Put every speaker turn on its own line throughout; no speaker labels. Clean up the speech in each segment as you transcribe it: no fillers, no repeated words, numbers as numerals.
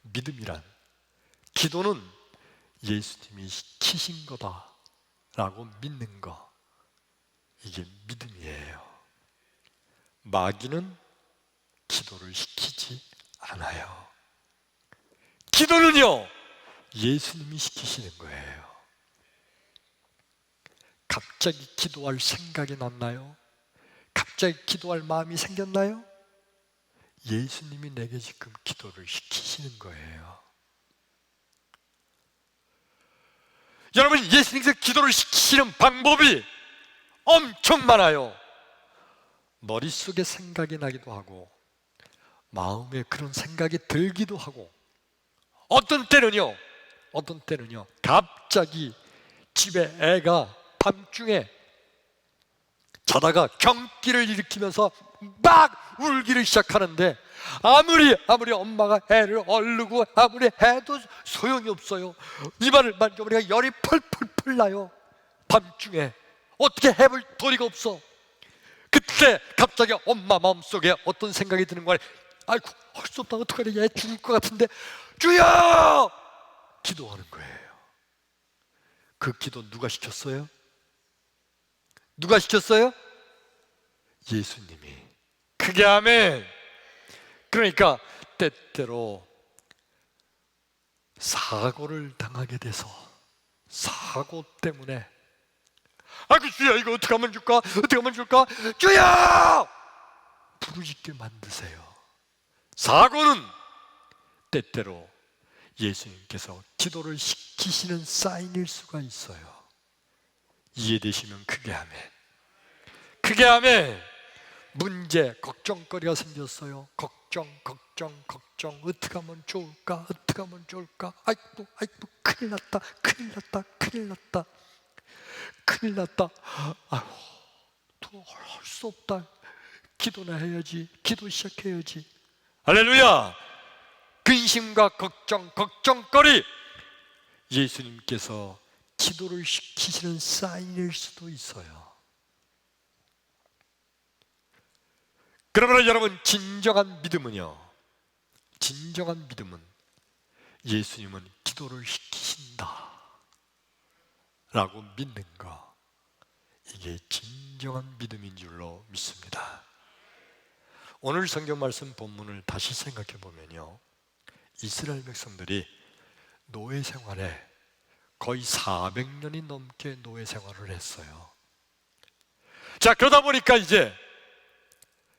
믿음이란, 기도는 예수님이 시키신 거다라고 믿는 거, 이게 믿음이에요. 마귀는 기도를 시키지 않아요. 기도는요, 예수님이 시키시는 거예요. 갑자기 기도할 생각이 났나요? 갑자기 기도할 마음이 생겼나요? 예수님이 내게 지금 기도를 시키시는 거예요. 여러분, 예수님께서 기도를 시키시는 방법이 엄청 많아요. 머릿속에 생각이 나기도 하고 마음에 그런 생각이 들기도 하고, 어떤 때는요 갑자기 집에 애가 밤중에 자다가 경기를 일으키면서 막 울기를 시작하는데, 아무리 엄마가 애를 얼르고 아무리 해도 소용이 없어요. 입안을 만져보니까 열이 펄펄 나요. 밤중에 어떻게 해볼 도리가 없어. 그때 갑자기 엄마 마음속에 어떤 생각이 드는 거야. 아이고, 할 수 없다, 어떡하냐, 얘 죽을 것 같은데 주여! 기도하는 거예요. 그 기도 누가 시켰어요? 누가 시켰어요? 예수님이. 크게 아멘. 그러니까 때때로 사고를 당하게 돼서, 사고 때문에 아이고 주여, 이거 어떻게 하면 줄까? 어떻게 하면 줄까? 주여! 부르짖게 만드세요. 사고는 때때로 예수님께서 기도를 시키시는 사인일 수가 있어요. 이해되시면 크게 아멘. 크게 아멘. 문제, 걱정거리가 생겼어요. 걱정. 어떻게 하면 좋을까? 어떻게 하면 좋을까? 아이고, 큰일 났다. 아유, 또 할 수 없다. 기도나 해야지. 기도 시작해야지. 할렐루야. 근심과 걱정거리, 예수님께서 기도를 시키시는 사인일 수도 있어요. 그러나 여러분, 진정한 믿음은 예수님은 기도를 시키신다 라고 믿는 거, 이게 진정한 믿음인 줄로 믿습니다. 오늘 성경 말씀 본문을 다시 생각해 보면요, 이스라엘 백성들이 노예 생활에 거의 400년이 넘게 노예 생활을 했어요. 자, 그러다 보니까 이제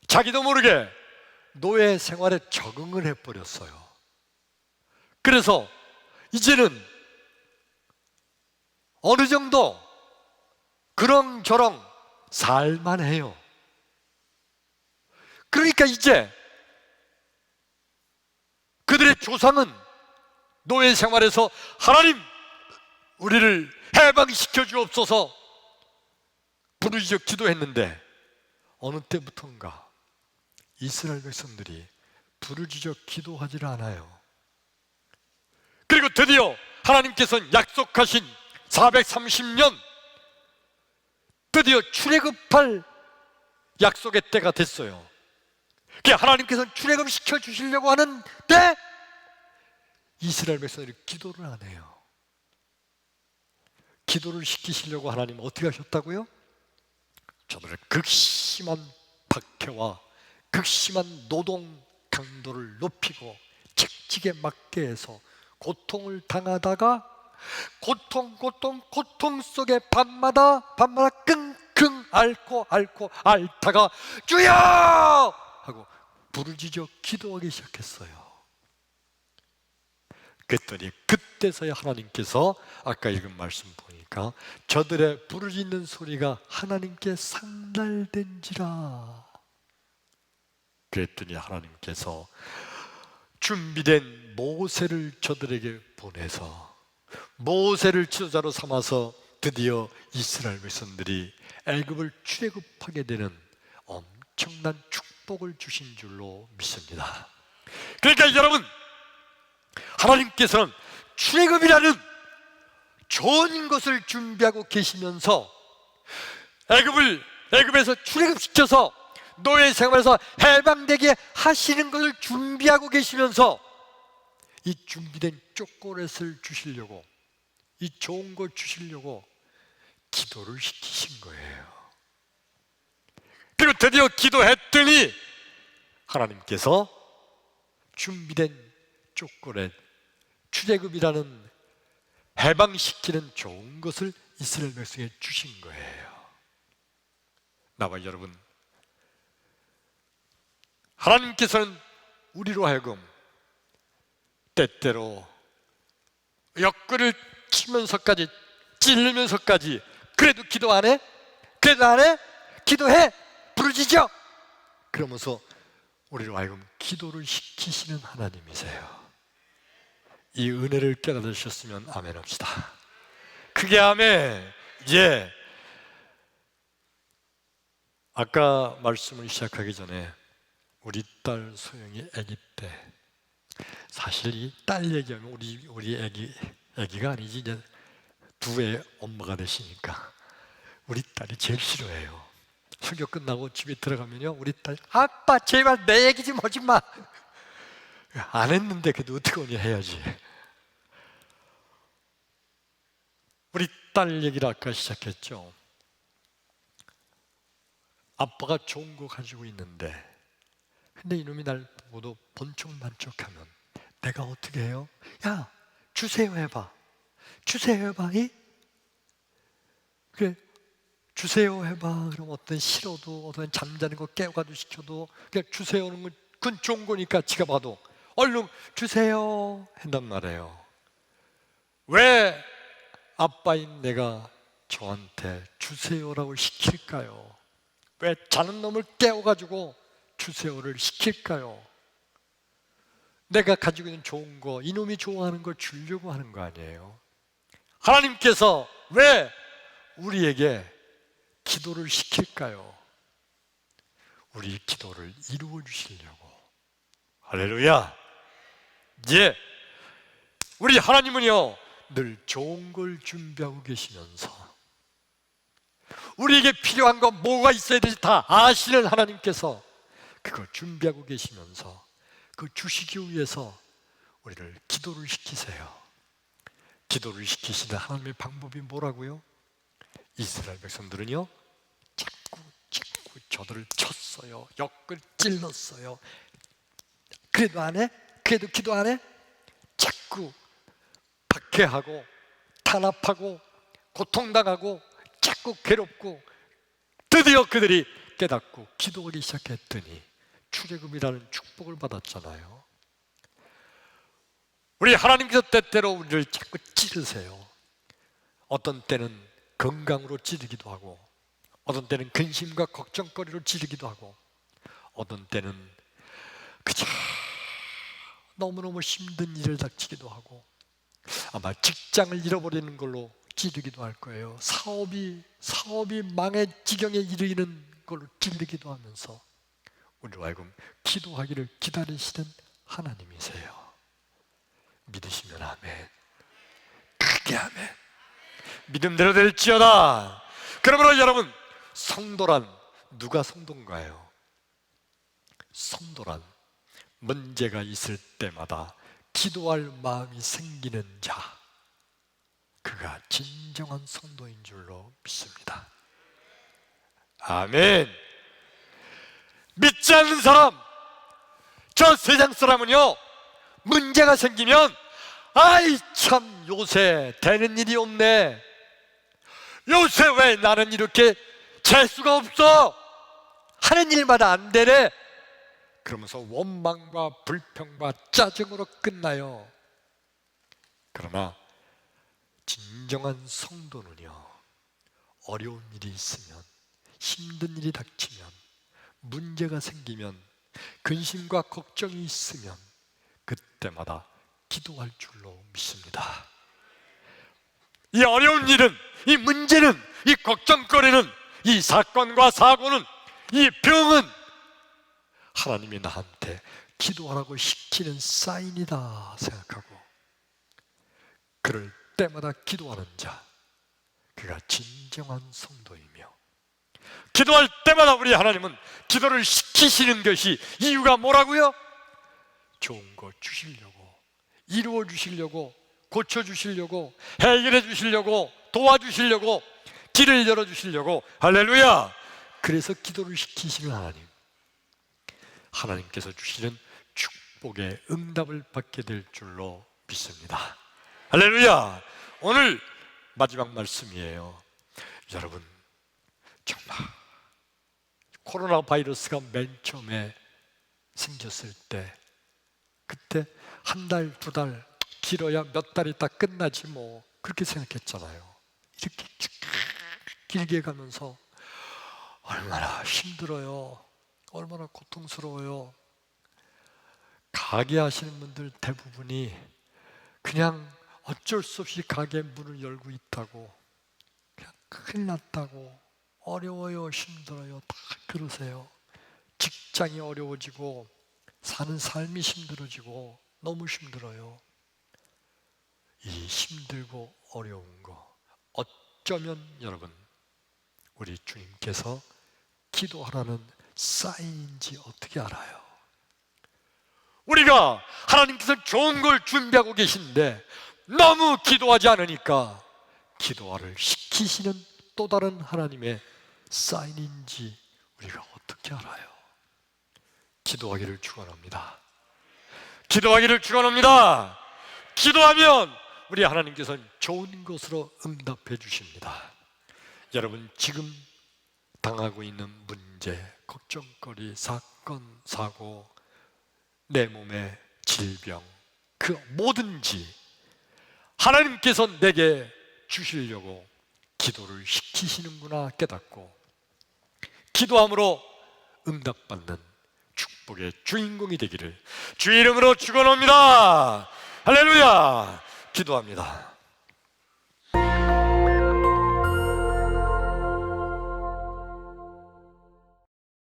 자기도 모르게 노예 생활에 적응을 해버렸어요. 그래서 이제는 어느 정도 그렁저렁 살만해요. 그러니까 이제 그들의 조상은 노예 생활에서 하나님, 우리를 해방시켜 주옵소서 부르짖어 기도했는데, 어느 때부턴가 이스라엘 백성들이 부르짖어 기도하지를 않아요. 그리고 드디어 하나님께서는 약속하신 430년, 드디어 출애굽할 약속의 때가 됐어요. 하나님께서는 출애굽 시켜 주시려고 하는데 이스라엘 백성들이 기도를 안 해요. 기도를 시키시려고 하나님 어떻게 하셨다고요? 저들의 극심한 박해와 극심한 노동 강도를 높이고 직직에 맞게 해서 고통을 당하다가 고통 속에 밤마다 끙끙 앓다가 주여! 하고 부르짖어 기도하기 시작했어요. 그랬더니 그때서야 하나님께서 아까 읽은 말씀 보니까 저들의 부르짖는 소리가 하나님께 상달된지라. 그랬더니 하나님께서 준비된 모세를 저들에게 보내서 모세를 지도자로 삼아서 드디어 이스라엘 백성들이 애굽을 출애굽하게 되는 엄청난 축복을 주신 줄로 믿습니다. 그러니까 여러분, 하나님께서는 출애굽이라는 좋은 것을 준비하고 계시면서 애굽에서 출애굽시켜서 노예 생활에서 해방되게 하시는 것을 준비하고 계시면서 이 준비된 초콜릿을 주시려고, 이 좋은 걸 주시려고 기도를 시키신 거예요. 그리고 드디어 기도했더니 하나님께서 준비된 초콜릿, 출애굽이라는 해방시키는 좋은 것을 이스라엘 백성에 주신 거예요. 나와 여러분, 하나님께서는 우리로 하여금 때때로 옆구리를 치면서까지, 찔르면서까지 그래도 기도 안 해? 그래도 안 해? 기도해! 부르짖어! 그러면서 우리로 하여금 기도를 시키시는 하나님이세요. 이 은혜를 깨달으셨으면 아멘 합시다. 크게 아멘. 예. 아까 말씀을 시작하기 전에 우리 딸 소영이 아기 때, 사실 이 딸 얘기하면 우리 아기가 아니지, 이제 두 애의 엄마가 되시니까 우리 딸이 제일 싫어해요. 설교 끝나고 집에 들어가면요, 우리 딸, 아빠 제발 내 얘기 좀 하지 마. 안 했는데 그래도 어떻게 오냐 해야지. 우리 딸 얘기를 아까 시작했죠. 아빠가 좋은 거 가지고 있는데, 근데 이놈이 날 보고도 번쩍만쩍하면 내가 어떻게 해요? 야, 주세요 해봐. 주세요 해봐. 그래, 주세요 해봐. 그럼 어떤 싫어도, 어떤 잠자는 거 깨워가지고 시켜도 그냥 주세요 하는 건 그건 좋은 거니까 지가 봐도 얼른 주세요 한단 말이에요. 왜 아빠인 내가 저한테 주세요라고 시킬까요? 왜 자는 놈을 깨워가지고 주세요를 시킬까요? 내가 가지고 있는 좋은 거, 이놈이 좋아하는 걸 주려고 하는 거 아니에요? 하나님께서 왜 우리에게 기도를 시킬까요? 우리 기도를 이루어 주시려고. 할렐루야. 예. 우리 하나님은요, 늘 좋은 걸 준비하고 계시면서 우리에게 필요한 거 뭐가 있어야 되지 다 아시는 하나님께서 그걸 준비하고 계시면서 그 주시기 위해서 우리를 기도를 시키세요. 기도를 시키시는 하나님의 방법이 뭐라고요? 이스라엘 백성들은요, 자꾸 저들을 쳤어요. 옆을 찔렀어요. 그래도 안 해? 그래도 기도 안 해? 자꾸 박해하고 탄압하고 고통당하고 자꾸 괴롭고, 드디어 그들이 깨닫고 기도하기 시작했더니 출애굽이라는 축복을 받았잖아요. 우리 하나님께서 때때로 우리를 자꾸 찌르세요. 어떤 때는 건강으로 찌르기도 하고, 어떤 때는 근심과 걱정거리로 찌르기도 하고, 어떤 때는 그저 너무너무 힘든 일을 닥치기도 하고, 아마 직장을 잃어버리는 걸로 찌르기도 할 거예요. 사업이 망의 지경에 이르는 걸로 찌르기도 하면서 우리로 하여금 기도하기를 기다리시는 하나님이세요. 믿으시면 아멘. 크게 아멘. 믿음대로 될지어다. 그러므로 여러분, 성도란 누가 성도인가요? 성도란 문제가 있을 때마다 기도할 마음이 생기는 자, 그가 진정한 성도인 줄로 믿습니다. 아멘. 믿지 않는 사람, 저 세상 사람은요, 문제가 생기면 아이 참 요새 되는 일이 없네, 요새 왜 나는 이렇게 재수가 없어, 하는 일마다 안 되네, 그러면서 원망과 불평과 짜증으로 끝나요. 그러나 진정한 성도는요, 어려운 일이 있으면, 힘든 일이 닥치면, 문제가 생기면, 근심과 걱정이 있으면 그때마다 기도할 줄로 믿습니다. 이 어려운 일은, 이 문제는, 이 걱정거리는, 이 사건과 사고는, 이 병은 하나님이 나한테 기도하라고 시키는 사인이다 생각하고 그럴 때마다 기도하는 자, 그가 진정한 성도이며, 기도할 때마다 우리 하나님은 기도를 시키시는 것이 이유가 뭐라고요? 좋은 거 주시려고, 이루어 주시려고, 고쳐 주시려고, 해결해 주시려고, 도와주시려고, 길을 열어 주시려고. 할렐루야! 그래서 기도를 시키시는 하나님, 하나님께서 주시는 축복의 응답을 받게 될 줄로 믿습니다. 할렐루야! 오늘 마지막 말씀이에요. 여러분, 정말 코로나 바이러스가 맨 처음에 생겼을 때, 그때 한 달, 두 달, 길어야 몇 달이 다 끝나지 뭐, 그렇게 생각했잖아요. 이렇게 길게 가면서 얼마나 힘들어요, 얼마나 고통스러워요. 가게 하시는 분들 대부분이 그냥 어쩔 수 없이 가게 문을 열고 있다고, 그냥 큰일 났다고, 어려워요, 힘들어요, 다 그러세요. 직장이 어려워지고 사는 삶이 힘들어지고 너무 힘들어요. 이 힘들고 어려운 거, 어쩌면 여러분, 우리 주님께서 기도하라는 사인인지 어떻게 알아요? 우리가 하나님께서 좋은 걸 준비하고 계신데 너무 기도하지 않으니까 기도를 시키시는 또 다른 하나님의 사인인지 우리가 어떻게 알아요? 기도하기를 축원합니다. 기도하기를 축원합니다. 기도하면 우리 하나님께서는 좋은 것으로 응답해 주십니다. 여러분, 지금 당하고 있는 문제, 걱정거리, 사건, 사고, 내 몸의 질병, 그 뭐든지 하나님께서 내게 주시려고 기도를 시키시는구나 깨닫고 기도함으로 응답받는 축복의 주인공이 되기를 주의 이름으로 축원합니다. 할렐루야! 기도합니다.